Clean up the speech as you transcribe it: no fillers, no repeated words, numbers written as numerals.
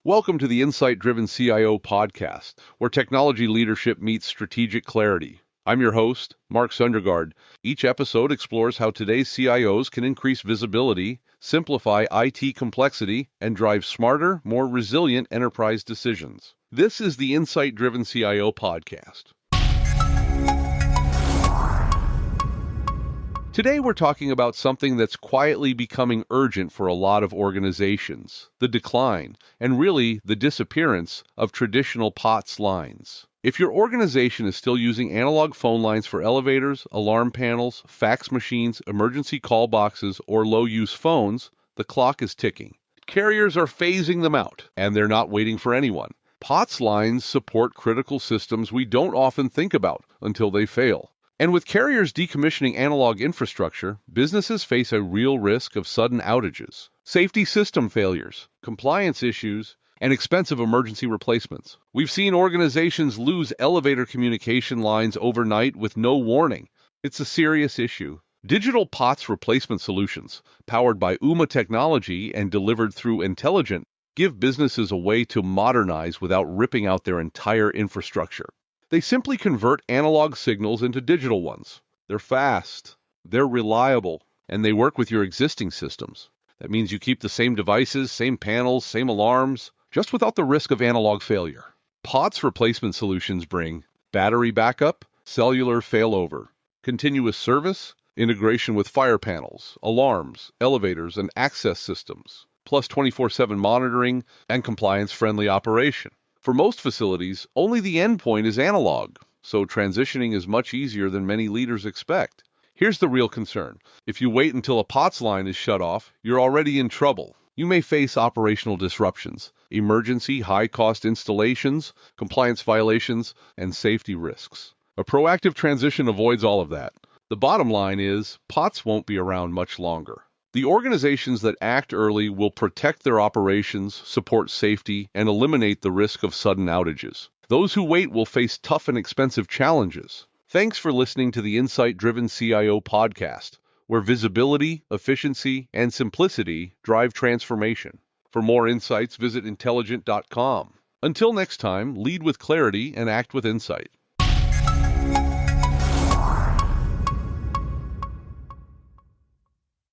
Welcome to the Insight-Driven CIO podcast, where technology leadership meets strategic clarity. I'm your host, Mark Sundergaard. Each episode explores how today's CIOs can increase visibility, simplify IT complexity, and drive smarter, more resilient enterprise decisions. This is the Insight-Driven CIO podcast. Today we're talking about something that's quietly becoming urgent for a lot of organizations, the decline, and really the disappearance of traditional POTS lines. If your organization is still using analog phone lines for elevators, alarm panels, fax machines, emergency call boxes, or low-use phones, the clock is ticking. Carriers are phasing them out, and they're not waiting for anyone. POTS lines support critical systems we don't often think about until they fail. And with carriers decommissioning analog infrastructure, businesses face a real risk of sudden outages, safety system failures, compliance issues, and expensive emergency replacements. We've seen organizations lose elevator communication lines overnight with no warning. It's a serious issue. Digital POTS replacement solutions, powered by UMA technology and delivered through EnTelegent, give businesses a way to modernize without ripping out their entire infrastructure. They simply convert analog signals into digital ones. They're fast, they're reliable, and they work with your existing systems. That means you keep the same devices, same panels, same alarms, just without the risk of analog failure. POTS replacement solutions bring battery backup, cellular failover, continuous service, integration with fire panels, alarms, elevators, and access systems, plus 24/7 monitoring and compliance-friendly operation. For most facilities, only the endpoint is analog, so transitioning is much easier than many leaders expect. Here's the real concern. If you wait until a POTS line is shut off, you're already in trouble. You may face operational disruptions, emergency high-cost installations, compliance violations, and safety risks. A proactive transition avoids all of that. The bottom line is, POTS won't be around much longer. The organizations that act early will protect their operations, support safety, and eliminate the risk of sudden outages. Those who wait will face tough and expensive challenges. Thanks for listening to the Insight-Driven CIO podcast, where visibility, efficiency, and simplicity drive transformation. For more insights, visit EnTelegent.com. Until next time, lead with clarity and act with insight.